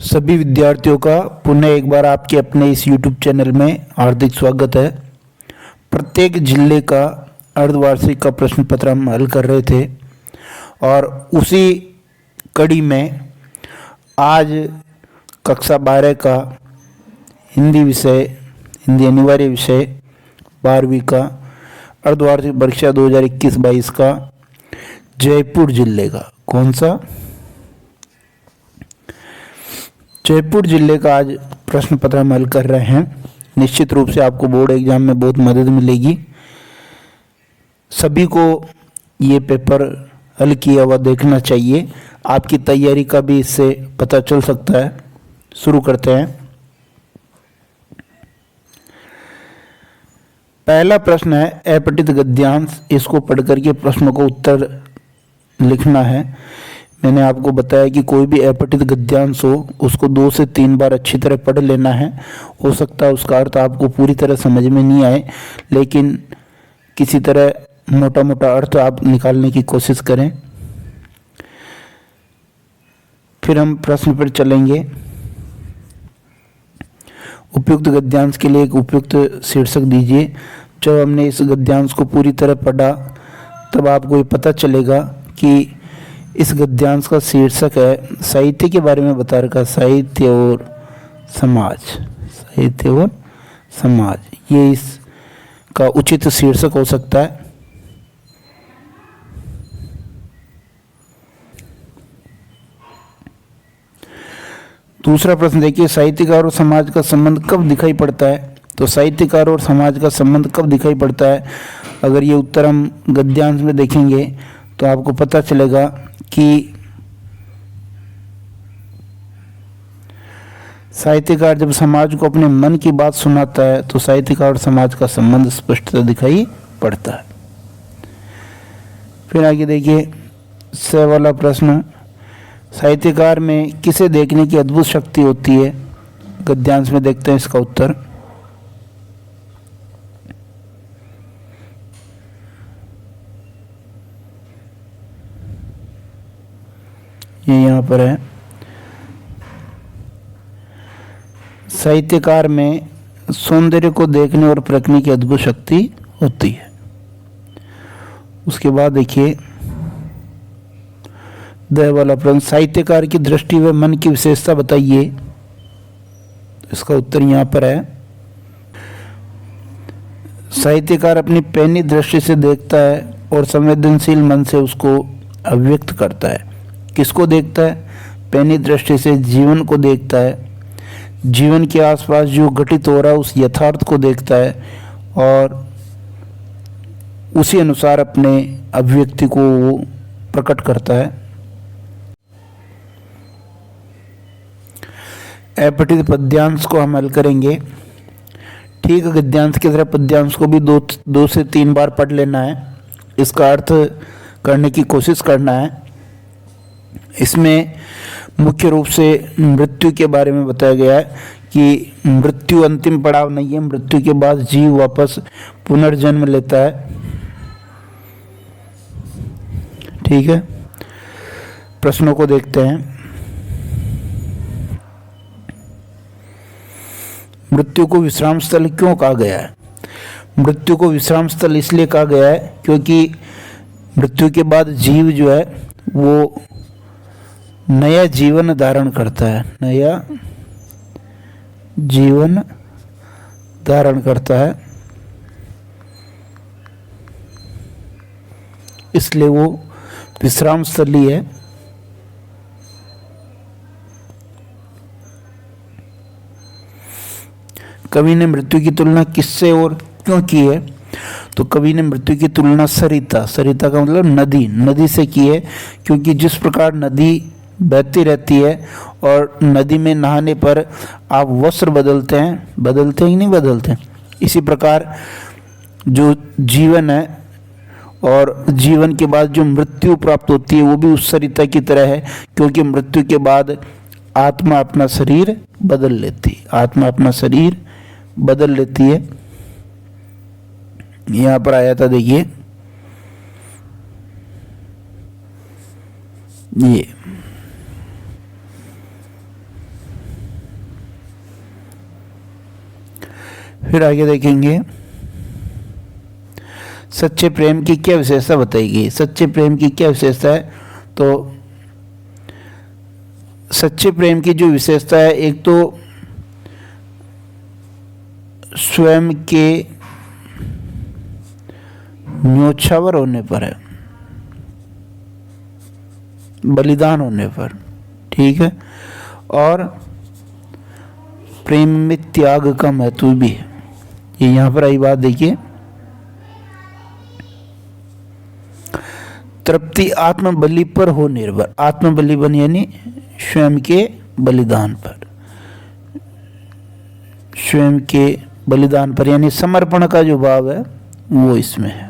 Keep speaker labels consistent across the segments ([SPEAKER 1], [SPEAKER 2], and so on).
[SPEAKER 1] सभी विद्यार्थियों का पुनः एक बार आपके अपने इस YouTube चैनल में हार्दिक स्वागत है। प्रत्येक जिले का अर्धवार्षिक का प्रश्न पत्र हम हल कर रहे थे और उसी कड़ी में आज कक्षा 12 का हिंदी अनिवार्य विषय 12वीं का अर्धवार्षिक परीक्षा 2021-22 का जयपुर जिले का कौन सा जयपुर जिले का आज प्रश्न पत्र हम हल कर रहे हैं। निश्चित रूप से आपको बोर्ड एग्जाम में बहुत मदद मिलेगी। सभी को ये पेपर हल किया हुआ देखना चाहिए। आपकी तैयारी का भी इससे पता चल सकता है। शुरू करते हैं। पहला प्रश्न है अपठित गद्यांश। इसको पढ़ करके प्रश्नों को उत्तर लिखना है। मैंने आपको बताया कि कोई भी अपठित गद्यांश हो उसको 2 से 3 बार अच्छी तरह पढ़ लेना है। हो सकता है उसका अर्थ आपको पूरी तरह समझ में नहीं आए, लेकिन किसी तरह मोटा मोटा अर्थ आप निकालने की कोशिश करें। फिर हम प्रश्न पर चलेंगे। उपयुक्त गद्यांश के लिए एक उपयुक्त शीर्षक दीजिए। जब हमने इस गद्यांश को पूरी तरह पढ़ा तब आपको ये पता चलेगा कि इस गद्यांश का शीर्षक है साहित्य के बारे में बता रखा। साहित्य और समाज ये इसका उचित शीर्षक हो सकता है। दूसरा प्रश्न देखिए, साहित्यकार और समाज का संबंध कब दिखाई पड़ता है? तो साहित्यकार और समाज का संबंध कब दिखाई पड़ता है? अगर ये उत्तर हम गद्यांश में देखेंगे तो आपको पता चलेगा कि साहित्यकार जब समाज को अपने मन की बात सुनाता है तो साहित्यकार और समाज का संबंध स्पष्टता दिखाई पड़ता है। फिर आगे देखिए स वाला प्रश्न, साहित्यकार में किसे देखने की अद्भुत शक्ति होती है? गद्यांश में देखते हैं इसका उत्तर। ये यहाँ पर है। साहित्यकार में सौंदर्य को देखने और परखने की अद्भुत शक्ति होती है। उसके बाद देखिए द वाला प्रश्न, साहित्यकार की दृष्टि व मन की विशेषता बताइए। इसका उत्तर यहाँ पर है। साहित्यकार अपनी पैनी दृष्टि से देखता है और संवेदनशील मन से उसको अभिव्यक्त करता है। किसको देखता है? पैनी दृष्टि से जीवन को देखता है। जीवन के आसपास जो घटित हो रहा है उस यथार्थ को देखता है और उसी अनुसार अपने अभिव्यक्ति को वो प्रकट करता है। अपठित पद्यांश को हम हल करेंगे। ठीक गद्यांश की तरह पद्यांश को भी 2 से 3 बार पढ़ लेना है। इसका अर्थ करने की कोशिश करना है। इसमें मुख्य रूप से मृत्यु के बारे में बताया गया है कि मृत्यु अंतिम पड़ाव नहीं है। मृत्यु के बाद जीव वापस पुनर्जन्म लेता है। ठीक है, प्रश्नों को देखते हैं। मृत्यु को विश्राम स्थल क्यों कहा गया है? मृत्यु को विश्राम स्थल इसलिए कहा गया है क्योंकि मृत्यु के बाद जीव जो है वो नया जीवन धारण करता है। नया जीवन धारण करता है, इसलिए वो विश्राम स्थली है। कवि ने मृत्यु की तुलना किससे और क्यों की है? तो कवि ने मृत्यु की तुलना सरिता का मतलब नदी से की है, क्योंकि जिस प्रकार नदी बहती रहती है और नदी में नहाने पर आप वस्त्र बदलते हैं कि नहीं बदलते, इसी प्रकार जो जीवन है और जीवन के बाद जो मृत्यु प्राप्त होती है वो भी उस सरिता की तरह है, क्योंकि मृत्यु के बाद आत्मा अपना शरीर बदल लेती है। यहाँ पर आया था देखिए ये फिर आगे देखेंगे सच्चे प्रेम की क्या विशेषता बताई गई। सच्चे प्रेम की क्या विशेषता है, तो सच्चे प्रेम की जो विशेषता है, एक तो स्वयं के न्योछावर होने पर है, बलिदान होने पर, ठीक है, और प्रेम में त्याग का महत्व भी है। ये यहां पर आई बात देखिए, तृप्ति आत्मबलि पर हो निर्भर। आत्मबलिदान यानी स्वयं के बलिदान पर, स्वयं के बलिदान पर, यानी समर्पण का जो भाव है वो इसमें है।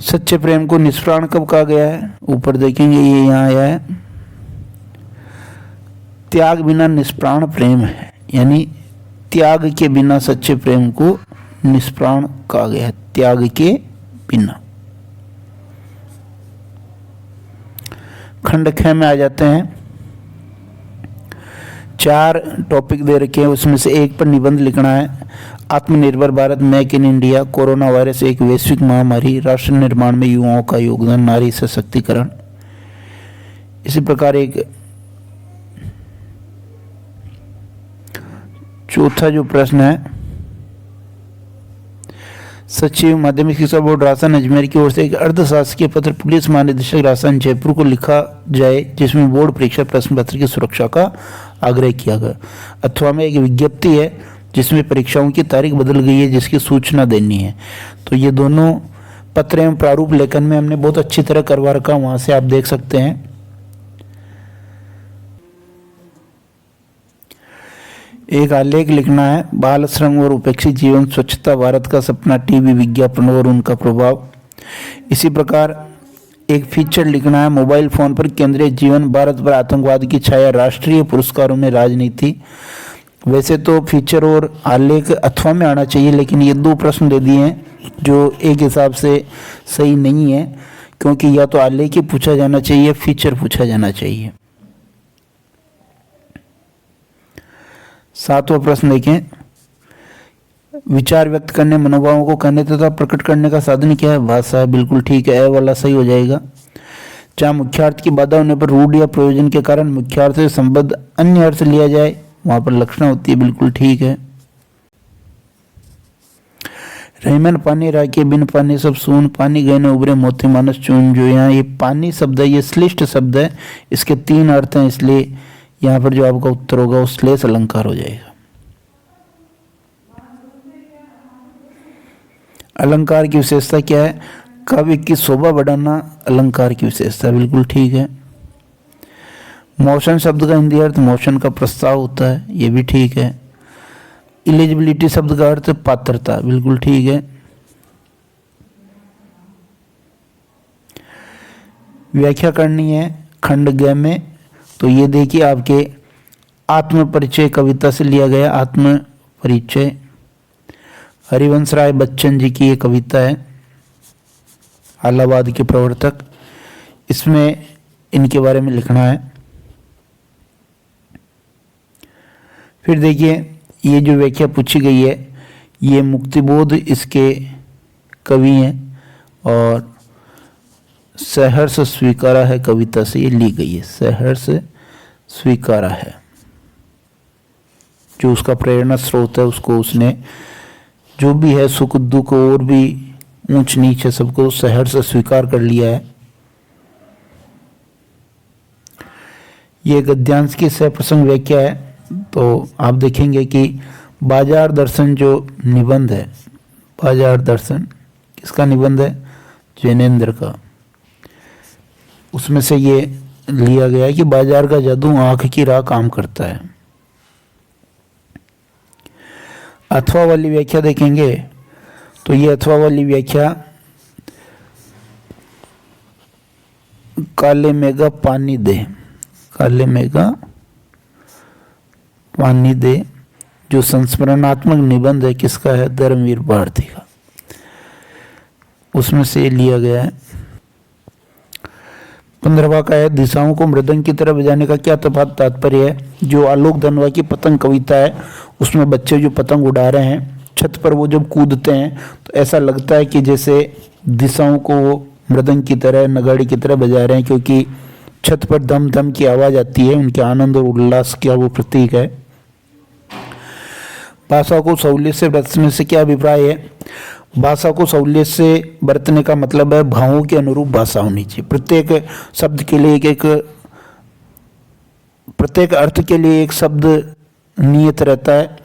[SPEAKER 1] सच्चे प्रेम को निष्प्राण कब कहा गया है, ऊपर देखेंगे, ये यहां आया है, त्याग बिना निष्प्राण प्रेम है, यानी त्याग के बिना सच्चे प्रेम को निष्प्राण कहा गया है, त्याग के बिना। खंड ख में आ जाते हैं, 4 टॉपिक दे रखे हैं, उसमें से एक पर निबंध लिखना है। आत्मनिर्भर Bharat, make in India, corona virus एक वैश्विक महामारी, राष्ट्र निर्माण में युवाओं का योगदान, नारी सशक्तिकरण। इसी प्रकार एक चौथा जो प्रश्न है, सचिव माध्यमिक शिक्षा बोर्ड राजस्थान अजमेर की ओर से एक अर्धशासकीय पत्र पुलिस महानिदेशक राजस्थान जयपुर को लिखा जाए, जिसमें बोर्ड परीक्षा प्रश्न पत्र की सुरक्षा का आग्रह किया गया। अथवा में एक विज्ञप्ति है जिसमें परीक्षाओं की तारीख बदल गई है, जिसकी सूचना देनी है। तो ये दोनों पत्र एवं प्रारूप लेखन में हमने बहुत अच्छी तरह करवा रखा, वहां से आप देख सकते हैं। एक आलेख लिखना है, बाल श्रम और उपेक्षित जीवन, स्वच्छता भारत का सपना, टीवी विज्ञापन और उनका प्रभाव। इसी प्रकार एक फीचर लिखना है, मोबाइल फोन पर केंद्रीय जीवन, भारत पर आतंकवाद की छाया, राष्ट्रीय पुरस्कारों में राजनीति। वैसे तो फीचर और आलेख अथवा में आना चाहिए, लेकिन ये 2 प्रश्न दे दिए हैं जो एक हिसाब से सही नहीं है, क्योंकि या तो आलेख ही पूछा जाना चाहिए, फीचर पूछा जाना चाहिए। 7वां प्रश्न देखें, विचार व्यक्त करने, मनोभावों को कहने तथा प्रकट करने का साधन क्या है, भाषा है, बिल्कुल ठीक है, ए वाला सही हो जाएगा। जहाँ मुख्यार्थ की बाधा होने पर रूढ़ या प्रयोजन के कारण मुख्यार्थ से संबद्ध अन्य अर्थ लिया जाए, वहां पर लक्षण होती है, बिल्कुल ठीक है। रहमन पानी राखे बिन पानी सब सून, पानी गए न उबरे मोती मानस चून। जो यहाँ ये पानी शब्द है, ये श्लिष्ट शब्द है, इसके 3 अर्थ हैं, इसलिए यहाँ पर जो आपका उत्तर होगा वो श्लेष अलंकार हो जाएगा। अलंकार की विशेषता क्या है, काव्य की शोभा बढ़ाना अलंकार की विशेषता, बिल्कुल ठीक है। मोशन शब्द का हिंदी अर्थ मोशन का प्रस्ताव होता है, ये भी ठीक है। एलिजिबिलिटी शब्द का अर्थ पात्रता, बिल्कुल ठीक है। व्याख्या करनी है खंड ग में, तो ये देखिए आपके आत्म परिचय कविता से लिया गया। आत्म परिचय हरिवंश राय बच्चन जी की ये कविता है, इलाहाबाद के प्रवर्तक। इसमें इनके बारे में लिखना है। फिर देखिए ये जो व्याख्या पूछी गई है, ये मुक्तिबोध इसके कवि हैं और सहर्ष स्वीकारा है कविता से ये ली गई है। सहर्ष स्वीकारा है, जो उसका प्रेरणा स्रोत है, उसको उसने जो भी है सुख दुख और भी ऊंच नीच है सबको सहर्ष स्वीकार कर लिया है। ये गद्यांश की सप्रसंग व्याख्या है। तो आप देखेंगे कि बाजार दर्शन जो निबंध है, बाजार दर्शन किसका निबंध है, जैनेन्द्र का, उसमें से ये लिया गया है कि बाजार का जादू आंख की राह काम करता है। अथवा वाली व्याख्या देखेंगे तो ये अथवा वाली व्याख्या काले मेघा पानी दे, काले मेघा पानी दे, जो संस्मरणात्मक निबंध है किसका है, धर्मवीर भारती का, उसमें से लिया गया है। 15वां का है, दिशाओं को मृदंग की तरह बजाने का क्या तात्पर्य है? जो आलोक धनवा की पतंग कविता है उसमें बच्चे जो पतंग उड़ा रहे हैं, छत पर वो जब कूदते हैं तो ऐसा लगता है कि जैसे दिशाओं को वो मृदंग की तरह, नगाड़े की तरह बजा रहे हैं, क्योंकि छत पर धम धम की आवाज आती है। उनके आनंद और उल्लास का वो प्रतीक है। भाषा को सहूलियत से बरतने से क्या अभिप्राय है? भाषा को सहूलियत से बरतने का मतलब है भावों के अनुरूप भाषा होनी चाहिए। प्रत्येक शब्द के लिए प्रत्येक अर्थ के लिए एक शब्द नियत रहता है,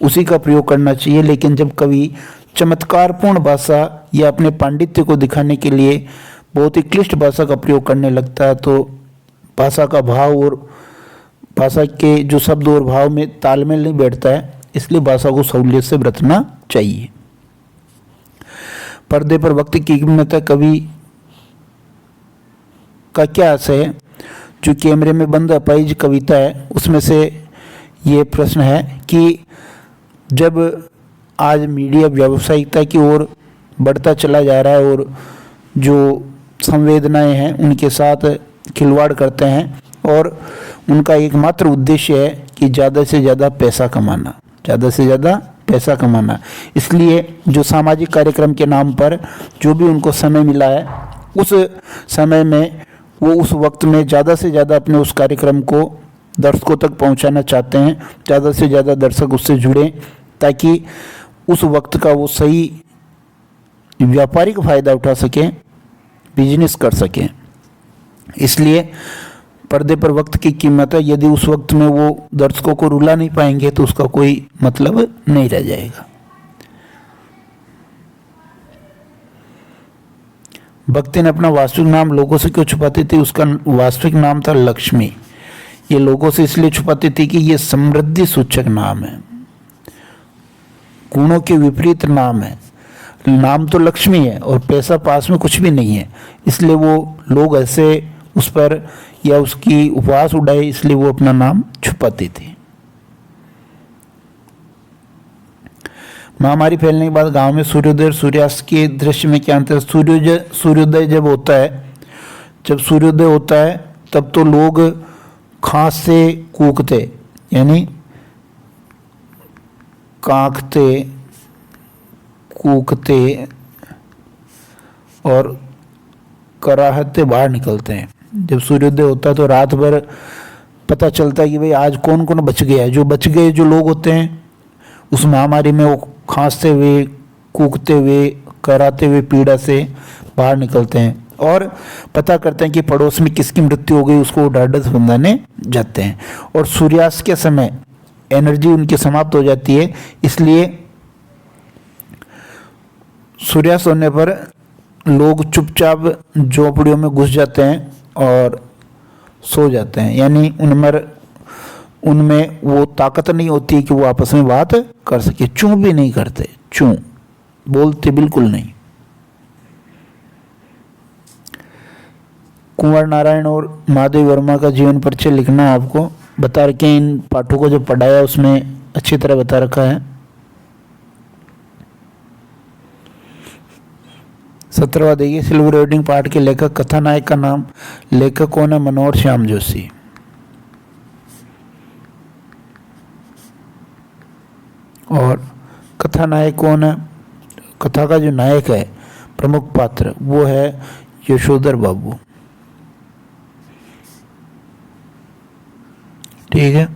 [SPEAKER 1] उसी का प्रयोग करना चाहिए। लेकिन जब कवि चमत्कारपूर्ण भाषा या अपने पांडित्य को दिखाने के लिए बहुत ही क्लिष्ट भाषा का प्रयोग करने लगता है तो भाषा का भाव और भाषा के जो शब्द और भाव में तालमेल नहीं बैठता है, इसलिए भाषा को सहूलियत से बरतना चाहिए। पर्दे पर वक्त की कीमत है, कवि का क्या आशय है? जो कैमरे में बंद अपाहिज कविता है उसमें से ये प्रश्न है कि जब आज मीडिया व्यावसायिकता की ओर बढ़ता चला जा रहा है और जो संवेदनाएं हैं उनके साथ खिलवाड़ करते हैं और उनका एकमात्र उद्देश्य है कि ज़्यादा से ज़्यादा पैसा कमाना, ज़्यादा से ज़्यादा पैसा कमाना। इसलिए जो सामाजिक कार्यक्रम के नाम पर जो भी उनको समय मिला है, उस समय में वो उस वक्त में ज़्यादा से ज़्यादा अपने उस कार्यक्रम को दर्शकों तक पहुंचाना चाहते हैं, ज़्यादा से ज़्यादा दर्शक उससे जुड़ें ताकि उस वक्त का वो सही व्यापारिक फ़ायदा उठा सकें, बिजनेस कर सकें। इसलिए पर्दे पर वक्त की कीमत है। यदि उस वक्त में वो दर्शकों को रुला नहीं पाएंगे तो उसका कोई मतलब नहीं रह जाएगा। भक्ति ने अपना वास्तविक नाम लोगों से क्यों छुपाती थी? उसका वास्तविक नाम था लक्ष्मी। ये लोगों से इसलिए छुपाती थी कि ये समृद्धि सूचक नाम है, गुणों के विपरीत नाम है। नाम तो लक्ष्मी है और पैसा पास में कुछ भी नहीं है, इसलिए वो लोग ऐसे उस पर या उसकी उपहास उड़ाए, इसलिए वो अपना नाम छुपाती थी। महामारी फैलने के बाद गांव में सूर्योदय और सूर्यास्त के दृश्य में क्या अंतर है? सूर्योदय जब होता है, जब सूर्योदय होता है तब तो लोग खांस से कूकते, यानी कांकते, कूकते और कराहते बाहर निकलते हैं। जब सूर्योदय होता है तो रात भर पता चलता है कि भाई आज कौन कौन बच गया है। जो बच गए जो लोग होते हैं उस महामारी में वो खांसते हुए, कूकते हुए, कराते हुए पीड़ा से बाहर निकलते हैं और पता करते हैं कि पड़ोस में किसकी मृत्यु हो गई, उसको ढाढ़स बंधाने जाते हैं। और सूर्यास्त के समय एनर्जी उनकी समाप्त हो जाती है, इसलिए सूर्यास्त होने पर लोग चुपचाप झोपड़ियों में घुस जाते हैं और सो जाते हैं। यानी उनमें वो ताकत नहीं होती कि वो आपस में बात कर सके। चूं भी नहीं करते, चूं बोलते बिल्कुल नहीं। कुंवर नारायण और महादेव वर्मा का जीवन परिचय लिखना है आपको। बता रखे इन पाठों को जो पढ़ाया उसमें अच्छी तरह बता रखा है। 17वां देखिए, सिल्वर वेडिंग पार्ट के लेखक कथानायक का नाम। लेखक कौन है? मनोहर श्याम जोशी। और कथानायक कौन है? कथा का जो नायक है, प्रमुख पात्र, वो है यशोधर बाबू। ठीक है।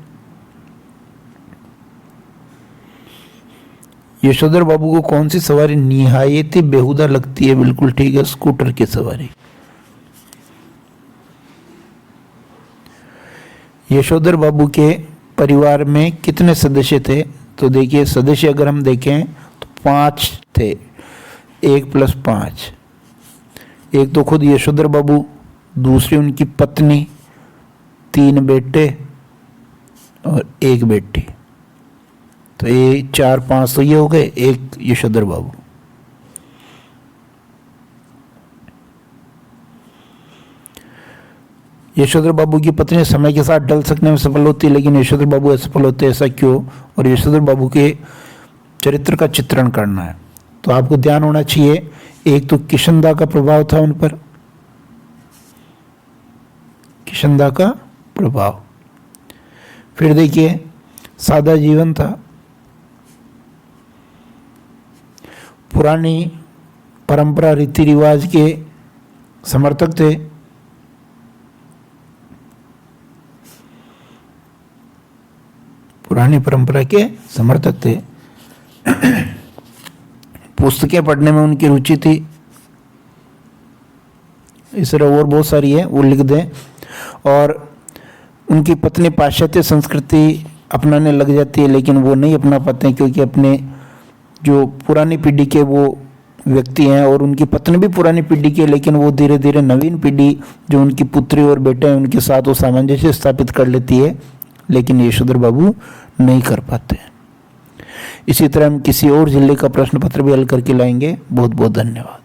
[SPEAKER 1] यशोधर बाबू को कौन सी सवारी निहायत ही बेहुदा लगती है? बिल्कुल ठीक है, स्कूटर की सवारी। यशोधर बाबू के परिवार में कितने सदस्य थे? तो देखिए, सदस्य अगर हम देखें तो 5 थे, 1 + 5। एक तो खुद यशोधर बाबू, दूसरी उनकी पत्नी, 3 बेटे और 1 बेटी। तो ये 4 5 तो ये हो गए, 1 यशोधर बाबू। यशोधर बाबू की पत्नी समय के साथ ढल सकने में सफल होती है, लेकिन यशोधर बाबू असफल होते, ऐसा क्यों? और यशोधर बाबू के चरित्र का चित्रण करना है। तो आपको ध्यान होना चाहिए, एक तो किशनदा का प्रभाव था उन पर, संध्या का प्रभाव। फिर देखिए सादा जीवन था, पुरानी परंपरा रीति रिवाज के समर्थक थे, पुरानी परंपरा के समर्थक थे। पुस्तकें पढ़ने में उनकी रुचि थी। इस तरह और बहुत सारी है, वो लिख दें। और उनकी पत्नी पाश्चात्य संस्कृति अपनाने लग जाती है, लेकिन वो नहीं अपना पाते हैं क्योंकि अपने जो पुरानी पीढ़ी के वो व्यक्ति हैं, और उनकी पत्नी भी पुरानी पीढ़ी की है, लेकिन वो धीरे धीरे नवीन पीढ़ी जो उनकी पुत्री और बेटे हैं उनके साथ वो सामंजस्य स्थापित कर लेती है, लेकिन यशोधर बाबू नहीं कर पाते। इसी तरह हम किसी और जिले का प्रश्न पत्र भी हल करके लाएंगे। बहुत बहुत धन्यवाद।